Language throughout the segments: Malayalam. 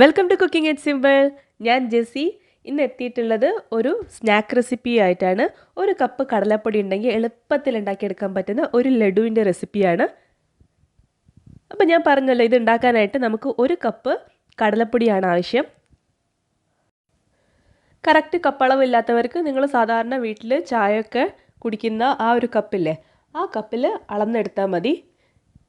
Welcome to cooking it simple. ഞാൻ ജെസ്സി. ഇന്ന് എത്തിയിട്ടുള്ളത് ഒരു സ്നാക്ക് റെസിപ്പി ആയിട്ടാണ്. ഒരു കപ്പ് കടലപ്പൊടി ഉണ്ടെങ്കിൽ എളുപ്പത്തിൽ ഉണ്ടാക്കിയെടുക്കാൻ പറ്റുന്ന ഒരു ലഡുവിൻ്റെ റെസിപ്പിയാണ്. അപ്പോൾ ഞാൻ പറഞ്ഞല്ലോ, ഇത് ഉണ്ടാക്കാനായിട്ട് നമുക്ക് ഒരു കപ്പ് കടലപ്പൊടിയാണ് ആവശ്യം. കറക്റ്റ് കപ്പളവില്ലാത്തവർക്ക് നിങ്ങൾ സാധാരണ വീട്ടിൽ ചായയൊക്കെ കുടിക്കുന്ന ആ ഒരു കപ്പില്ലേ, ആ കപ്പിൽ അളന്നെടുത്താൽ മതി.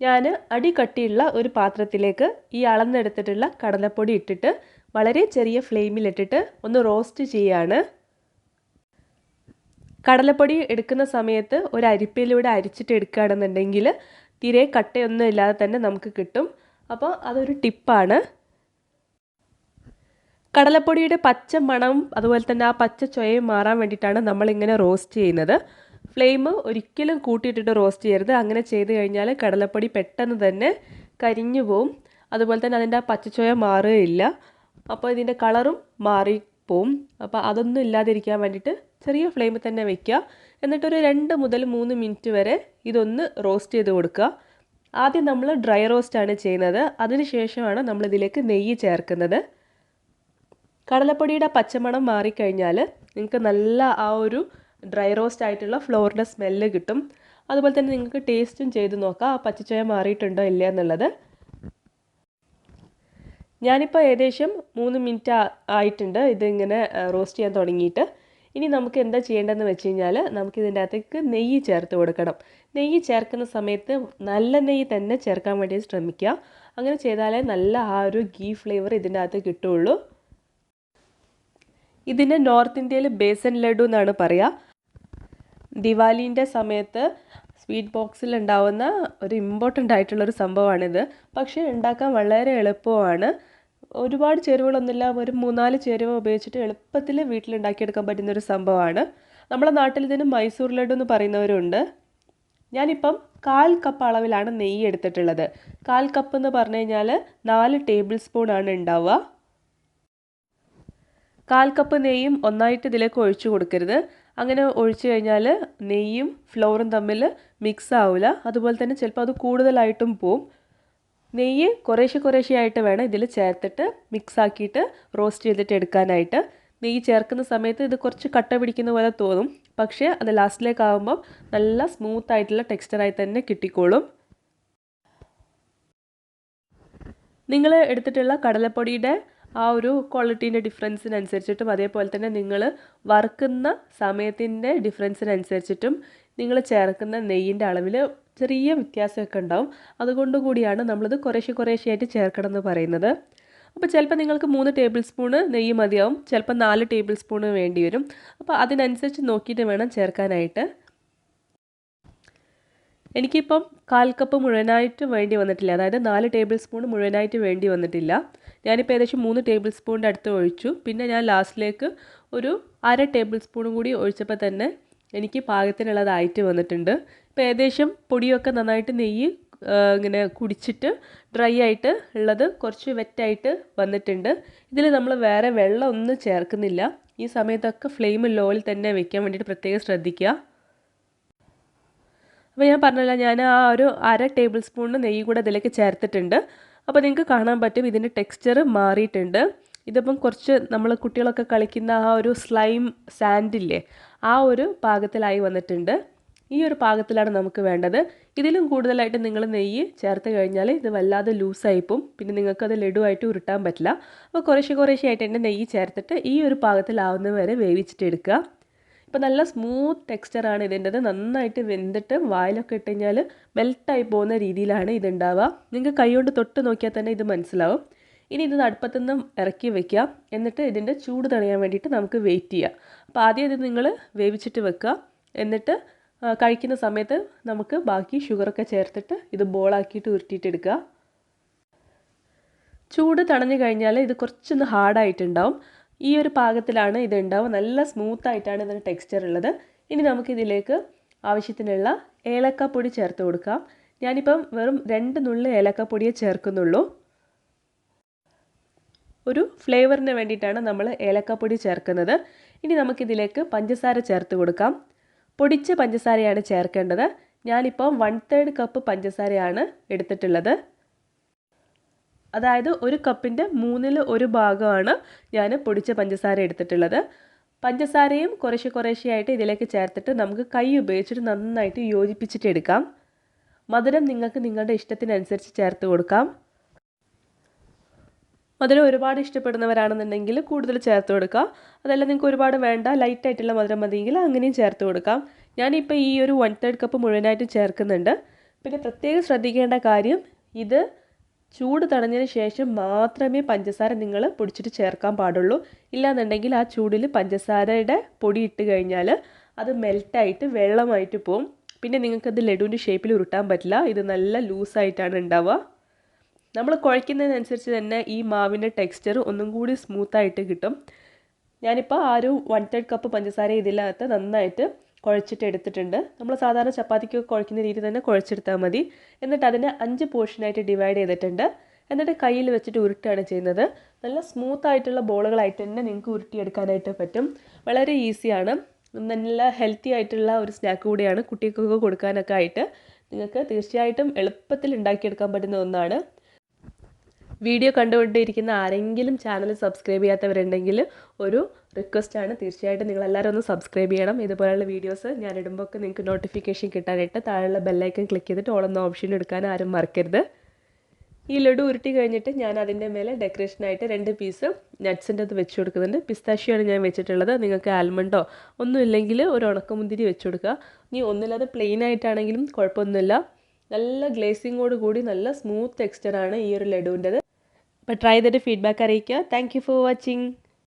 ഞാൻ അടി കട്ടിയുള്ള ഒരു പാത്രത്തിലേക്ക് ഈ അളന്നെടുത്തിട്ടുള്ള കടലപ്പൊടി ഇട്ടിട്ട് വളരെ ചെറിയ ഫ്ലെയിമിലിട്ടിട്ട് ഒന്ന് റോസ്റ്റ് ചെയ്യാണ്. കടലപ്പൊടി എടുക്കുന്ന സമയത്ത് ഒരു അരിപ്പയിലൂടെ അരിച്ചിട്ട് എടുക്കുകയാണെന്നുണ്ടെങ്കിൽ തീരെ കട്ടയൊന്നും ഇല്ലാതെ തന്നെ നമുക്ക് കിട്ടും. അപ്പോൾ അതൊരു ടിപ്പാണ്. കടലപ്പൊടിയുടെ പച്ച മണം അതുപോലെ തന്നെ ആ പച്ച ചൊയയും മാറാൻ വേണ്ടിയിട്ടാണ് നമ്മളിങ്ങനെ റോസ്റ്റ് ചെയ്യുന്നത്. ഫ്ലെയിം ഒരിക്കലും കൂട്ടിയിട്ടിട്ട് റോസ്റ്റ് ചെയ്യരുത്. അങ്ങനെ ചെയ്ത് കഴിഞ്ഞാൽ കടലപ്പൊടി പെട്ടെന്ന് തന്നെ കരിഞ്ഞു പോവും. അതുപോലെ തന്നെ അതിൻ്റെ ആ പച്ചച്ചൊയ മാറുകയില്ല. അപ്പോൾ ഇതിൻ്റെ കളറും മാറിപ്പോവും. അപ്പോൾ അതൊന്നും ഇല്ലാതിരിക്കാൻ വേണ്ടിയിട്ട് ചെറിയ ഫ്ലെയിമിൽ തന്നെ വയ്ക്കുക. എന്നിട്ടൊരു 2 മുതൽ 3 മിനിറ്റ് വരെ ഇതൊന്ന് റോസ്റ്റ് ചെയ്ത് കൊടുക്കുക. ആദ്യം നമ്മൾ ഡ്രൈ റോസ്റ്റാണ് ചെയ്യുന്നത്. അതിന് ശേഷമാണ് നമ്മളിതിലേക്ക് നെയ്യ് ചേർക്കുന്നത്. കടലപ്പൊടിയുടെ പച്ചമണം മാറിക്കഴിഞ്ഞാൽ നിങ്ങൾക്ക് നല്ല ആ ഒരു ഡ്രൈ റോസ്റ്റ് ആയിട്ടുള്ള ഫ്ലോറിൻ്റെ സ്മെല്ല് കിട്ടും. അതുപോലെ തന്നെ നിങ്ങൾക്ക് ടേസ്റ്റും ചെയ്ത് നോക്കാം ആ പച്ചച്ചോയ മാറിയിട്ടുണ്ടോ ഇല്ല എന്നുള്ളത്. ഞാനിപ്പോൾ ഏകദേശം 3 മിനിറ്റ് ആയിട്ടുണ്ട് ഇതിങ്ങനെ റോസ്റ്റ് ചെയ്യാൻ തുടങ്ങിയിട്ട്. ഇനി നമുക്ക് എന്താ ചെയ്യേണ്ടതെന്ന് വെച്ച് കഴിഞ്ഞാൽ നമുക്കിതിൻ്റെ അകത്തേക്ക് നെയ്യ് ചേർത്ത് കൊടുക്കണം. നെയ്യ് ചേർക്കുന്ന സമയത്ത് നല്ല നെയ്യ് തന്നെ ചേർക്കാൻ വേണ്ടി ശ്രമിക്കുക. അങ്ങനെ ചെയ്താലേ നല്ല ആ ഒരു ഗീ ഫ്ലേവർ ഇതിൻ്റെ അകത്ത് കിട്ടുള്ളൂ. ഇതിന് നോർത്ത് ഇന്ത്യയിൽ ബേസൻ ലഡു എന്നാണ് പറയുക. ദിവാലീൻ്റെ സമയത്ത് സ്വീറ്റ് ബോക്സിൽ ഉണ്ടാവുന്ന ഒരു ഇമ്പോർട്ടൻ്റ് ആയിട്ടുള്ളൊരു സംഭവമാണിത്. പക്ഷേ ഉണ്ടാക്കാൻ വളരെ എളുപ്പമാണ്. ഒരുപാട് ചേരുവകളൊന്നുമില്ല, ഒരു 3-4 ചേരുവ ഉപയോഗിച്ചിട്ട് എളുപ്പത്തിൽ വീട്ടിലുണ്ടാക്കിയെടുക്കാൻ പറ്റുന്നൊരു സംഭവമാണ്. നമ്മുടെ നാട്ടിൽ ഇതിന് മൈസൂർ ലഡു എന്ന് പറയുന്നവരുണ്ട്. ഞാനിപ്പം 1/4 കപ്പ് അളവിലാണ് നെയ്യ് എടുത്തിട്ടുള്ളത്. 1/4 കപ്പ് എന്ന് പറഞ്ഞു കഴിഞ്ഞാൽ 4 ടേബിൾ സ്പൂണാണ് ഉണ്ടാവുക. 1/4 കപ്പ് നെയ്യും ഒന്നായിട്ട് ഇതിലേക്ക് ഒഴിച്ചു കൊടുക്കരുത്. അങ്ങനെ ഒഴിച്ചു കഴിഞ്ഞാൽ നെയ്യും ഫ്ലോറും തമ്മിൽ മിക്സ് ആവില്ല. അതുപോലെ തന്നെ ചിലപ്പോൾ അത് കൂടുതലായിട്ടും പോവും. നെയ്യ് കുറേശ്ശെ ആയിട്ട് വേണം ഇതിൽ ചേർത്തിട്ട് മിക്സ് ആക്കിയിട്ട് റോസ്റ്റ് ചെയ്തിട്ട് എടുക്കാനായിട്ട്. നെയ്യ് ചേർക്കുന്ന സമയത്ത് ഇത് കുറച്ച് കട്ട പിടിക്കുന്ന പോലെ തോന്നും. പക്ഷേ അത് ലാസ്റ്റിലേക്കാകുമ്പം നല്ല സ്മൂത്ത് ആയിട്ടുള്ള ടെക്സ്ചറായി തന്നെ കിട്ടിക്കോളും. നിങ്ങൾ എടുത്തിട്ടുള്ള കടലപ്പൊടിയുടെ ആ ഒരു ക്വാളിറ്റീൻ്റെ ഡിഫറൻസിനനുസരിച്ചിട്ടും അതേപോലെ തന്നെ നിങ്ങൾ വറുക്കുന്ന സമയത്തിൻ്റെ ഡിഫറൻസിനനുസരിച്ചിട്ടും നിങ്ങൾ ചേർക്കുന്ന നെയ്യിൻ്റെ അളവിൽ ചെറിയ വ്യത്യാസമൊക്കെ ഉണ്ടാവും. അതുകൊണ്ട് കൂടിയാണ് നമ്മളിത് കുറേശ്ശെ ആയിട്ട് ചേർക്കണം എന്ന് പറയുന്നത്. അപ്പോൾ ചിലപ്പോൾ നിങ്ങൾക്ക് 3 ടേബിൾ സ്പൂണ് നെയ്യ് മതിയാവും, ചിലപ്പോൾ 4 ടേബിൾ സ്പൂണ് വേണ്ടി വരും. അപ്പോൾ അതിനനുസരിച്ച് നോക്കിയിട്ട് വേണം ചേർക്കാനായിട്ട്. എനിക്കിപ്പം 1/4 കപ്പ് മുഴുവനായിട്ട് വേണ്ടി വന്നിട്ടില്ല, അതായത് 4 ടേബിൾ സ്പൂൺ മുഴുവനായിട്ട് വേണ്ടി വന്നിട്ടില്ല. ഞാനിപ്പോൾ ഏകദേശം 3 ടേബിൾ സ്പൂണിൻ്റെ അടുത്ത് ഒഴിച്ചു. പിന്നെ ഞാൻ ലാസ്റ്റിലേക്ക് ഒരു 1/2 ടേബിൾ സ്പൂണും കൂടി ഒഴിച്ചപ്പോൾ തന്നെ എനിക്ക് പാകത്തിനുള്ളതായിട്ട് വന്നിട്ടുണ്ട്. ഇപ്പോൾ ഏകദേശം പൊടിയൊക്കെ നന്നായിട്ട് നെയ്യ് ഇങ്ങനെ കുടിച്ചിട്ട് ഡ്രൈ ആയിട്ട് ഉള്ളത് കുറച്ച് വെറ്റായിട്ട് വന്നിട്ടുണ്ട്. ഇതിൽ നമ്മൾ വേറെ വെള്ളം ഒന്നും ചേർക്കുന്നില്ല. ഈ സമയത്തൊക്കെ ഫ്ലെയിം ലോയിൽ തന്നെ വെക്കാൻ വേണ്ടിയിട്ട് പ്രത്യേകം ശ്രദ്ധിക്കുക. അപ്പോൾ ഞാൻ പറഞ്ഞല്ലോ, ഞാൻ ആ ഒരു 1/2 ടേബിൾ സ്പൂൺ നെയ്യ് കൂടെ ഇതിലേക്ക് ചേർത്തിട്ടുണ്ട്. അപ്പോൾ നിങ്ങൾക്ക് കാണാൻ പറ്റും ഇതിൻ്റെ ടെക്സ്ചർ മാറിയിട്ടുണ്ട്. ഇതിപ്പം കുറച്ച് നമ്മൾ കുട്ടികളൊക്കെ കളിക്കുന്ന ആ ഒരു സ്ലൈം സാൻഡില്ലേ, ആ ഒരു പാകത്തിലായി വന്നിട്ടുണ്ട്. ഈ ഒരു പാകത്തിലാണ് നമുക്ക് വേണ്ടത്. ഇതിലും കൂടുതലായിട്ട് നിങ്ങൾ നെയ്യ് ചേർത്ത് കഴിഞ്ഞാൽ ഇത് വല്ലാതെ ലൂസായിപ്പോവും. പിന്നെ നിങ്ങൾക്കത് ലഡുവായിട്ട് ഉരുട്ടാൻ പറ്റില്ല. അപ്പോൾ കുറേശ്ശെ ആയിട്ട് തന്നെ നെയ്യ് ചേർത്തിട്ട് ഈ ഒരു പാകത്തിലാവുന്നത് വരെ വേവിച്ചിട്ട് എടുക്കുക. ഇപ്പോൾ നല്ല സ്മൂത്ത് ടെക്സ്ചറാണ് ഇതിൻ്റെത്. നന്നായിട്ട് വെന്തിട്ട് വായിലൊക്കെ ഇട്ട് കഴിഞ്ഞാൽ മെൽട്ടായി പോകുന്ന രീതിയിലാണ് ഇതുണ്ടാവുക. നിങ്ങൾക്ക് കൈകൊണ്ട് തൊട്ട് നോക്കിയാൽ തന്നെ ഇത് മനസ്സിലാവും. ഇനി ഇത് അടുപ്പത്തു നിന്നും ഇറക്കി വെക്കുക. എന്നിട്ട് ഇതിൻ്റെ ചൂട് തണിയാൻ വേണ്ടിയിട്ട് നമുക്ക് വെയിറ്റ് ചെയ്യാം. അപ്പോൾ ആദ്യം ഇത് നിങ്ങൾ വേവിച്ചിട്ട് വെക്കുക. എന്നിട്ട് കഴിക്കുന്ന സമയത്ത് നമുക്ക് ബാക്കി ഷുഗറൊക്കെ ചേർത്തിട്ട് ഇത് ബോളാക്കിയിട്ട് ഉരുട്ടിയിട്ടെടുക്കുക. ചൂട് തണഞ്ഞു കഴിഞ്ഞാൽ ഇത് കുറച്ചൊന്ന് ഹാർഡായിട്ടുണ്ടാവും. ഈ ഒരു പാകത്തിലാണ് ഇത് ഉണ്ടാവുക. നല്ല സ്മൂത്തായിട്ടാണ് ഇതിന് ടെക്സ്ചർ ഉള്ളത്. ഇനി നമുക്കിതിലേക്ക് ആവശ്യത്തിനുള്ള ഏലക്കാപ്പൊടി ചേർത്ത് കൊടുക്കാം. ഞാനിപ്പം വെറും 2 നുള്ളി ഏലക്കാപ്പൊടിയെ ചേർക്കുന്നുള്ളൂ. ഒരു ഫ്ലേവറിന് വേണ്ടിയിട്ടാണ് നമ്മൾ ഏലക്കാപ്പൊടി ചേർക്കുന്നത്. ഇനി നമുക്കിതിലേക്ക് പഞ്ചസാര ചേർത്ത് കൊടുക്കാം. പൊടിച്ച പഞ്ചസാരയാണ് ചേർക്കേണ്ടത്. ഞാനിപ്പോൾ 1/3 കപ്പ് പഞ്ചസാരയാണ് എടുത്തിട്ടുള്ളത്. അതായത് ഒരു കപ്പിൻ്റെ 1/3 ഭാഗമാണ് ഞാൻ പൊടിച്ച പഞ്ചസാര എടുത്തിട്ടുള്ളത്. പഞ്ചസാരയും കുറേശ്ശെയായിട്ട് ഇതിലേക്ക് ചേർത്തിട്ട് നമുക്ക് കൈ ഉപയോഗിച്ചിട്ട് നന്നായിട്ട് യോജിപ്പിച്ചിട്ട് എടുക്കാം. മധുരം നിങ്ങൾക്ക് നിങ്ങളുടെ ഇഷ്ടത്തിനനുസരിച്ച് ചേർത്ത് കൊടുക്കാം. മധുരം ഒരുപാട് ഇഷ്ടപ്പെടുന്നവരാണെന്നുണ്ടെങ്കിൽ കൂടുതൽ ചേർത്ത് കൊടുക്കുക. അതല്ല നിങ്ങൾക്ക് ഒരുപാട് വേണ്ട, ലൈറ്റായിട്ടുള്ള മധുരം മതിയെങ്കിൽ അങ്ങനെയും ചേർത്ത് കൊടുക്കാം. ഞാനിപ്പോൾ ഈ ഒരു 1/3 കപ്പ് മുഴുവനായിട്ട് ചേർക്കുന്നുണ്ട്. പിന്നെ പ്രത്യേകം ശ്രദ്ധിക്കേണ്ട കാര്യം, ഇത് ചൂട് തണഞ്ഞതിന് ശേഷം മാത്രമേ പഞ്ചസാര നിങ്ങൾ പൊടിച്ചിട്ട് ചേർക്കാൻ പാടുള്ളൂ. ഇല്ലാന്നുണ്ടെങ്കിൽ ആ ചൂടിൽ പഞ്ചസാരയുടെ പൊടി ഇട്ട് കഴിഞ്ഞാൽ അത് മെൽറ്റായിട്ട് വെള്ളമായിട്ട് പോവും. പിന്നെ നിങ്ങൾക്കത് ലഡുവിൻ്റെ ഷേപ്പിൽ ഉരുട്ടാൻ പറ്റില്ല. ഇത് നല്ല ലൂസായിട്ടാണ് ഉണ്ടാവുക. നമ്മൾ കുഴയ്ക്കുന്നതിനനുസരിച്ച് തന്നെ ഈ മാവിൻ്റെ ടെക്സ്ചർ ഒന്നും കൂടി സ്മൂത്തായിട്ട് കിട്ടും. ഞാനിപ്പോൾ ആ ഒരു 1/3 കപ്പ് പഞ്ചസാര ഇതിനകത്ത് നന്നായിട്ട് കുഴച്ചിട്ട് എടുത്തിട്ടുണ്ട്. നമ്മൾ സാധാരണ ചപ്പാത്തിക്കൊക്കെ കുഴക്കുന്ന രീതി തന്നെ കുഴച്ചെടുത്താൽ മതി. എന്നിട്ട് അതിനെ 5 പോർഷനായിട്ട് ഡിവൈഡ് ചെയ്തിട്ടുണ്ട്. എന്നിട്ട് കയ്യിൽ വെച്ചിട്ട് ഉരുട്ടുകയാണ് ചെയ്യുന്നത്. നല്ല സ്മൂത്തായിട്ടുള്ള ബോളുകളായിട്ട് തന്നെ നിങ്ങൾക്ക് ഉരുട്ടിയെടുക്കാനായിട്ട് പറ്റും. വളരെ ഈസിയാണ്. നല്ല ഹെൽത്തി ആയിട്ടുള്ള ഒരു സ്നാക്ക് കൂടിയാണ് കുട്ടികൾക്കൊക്കെ കൊടുക്കാനൊക്കെ ആയിട്ട്. നിങ്ങൾക്ക് തീർച്ചയായിട്ടും എളുപ്പത്തിൽ ഉണ്ടാക്കിയെടുക്കാൻ പറ്റുന്ന ഒന്നാണ്. വീഡിയോ കണ്ടുകൊണ്ടിരിക്കുന്ന ആരെങ്കിലും ചാനൽ സബ്സ്ക്രൈബ് ചെയ്യാത്തവരുണ്ടെങ്കിൽ ഒരു റിക്വസ്റ്റാണ്, തീർച്ചയായിട്ടും നിങ്ങളെല്ലാവരും ഒന്ന് സബ്സ്ക്രൈബ് ചെയ്യണം. ഇതുപോലുള്ള വീഡിയോസ് ഞാൻ ഇടുമ്പോൾ ഒക്കെ നിങ്ങൾക്ക് നോട്ടിഫിക്കേഷൻ കിട്ടാനായിട്ട് താഴെയുള്ള ബെല്ലൈക്കൺ ക്ലിക്ക് ചെയ്തിട്ട് ഓൾ എന്ന ഓപ്ഷൻ എടുക്കാൻ ആരും മറക്കരുത്. ഈ ലഡു ഉരുട്ടി കഴിഞ്ഞിട്ട് ഞാൻ അതിൻ്റെ മേലെ ഡെക്കറേഷനായിട്ട് 2 പീസ് നട്ട്സിൻ്റെ അത് വെച്ച് കൊടുക്കുന്നുണ്ട്. പിസ്താഷ്യാണ് ഞാൻ വെച്ചിട്ടുള്ളത്. നിങ്ങൾക്ക് ആൽമണ്ടോ ഒന്നും ഇല്ലെങ്കിൽ ഒരു ഉണക്കമുന്തിരി വെച്ച് കൊടുക്കുക. ഇനി ഒന്നുമില്ലാതെ പ്ലെയിൻ ആയിട്ടാണെങ്കിലും കുഴപ്പമൊന്നുമില്ല. നല്ല ഗ്ലേസിങ്ങോട് കൂടി നല്ല സ്മൂത്ത് ടെക്സ്ചറാണ് ഈ ഒരു ലഡുവിൻ്റെത്. അപ്പോൾ ട്രൈ ചെയ്തിട്ട് ഫീഡ്ബാക്ക് അറിയിക്കുക. Thank you for watching.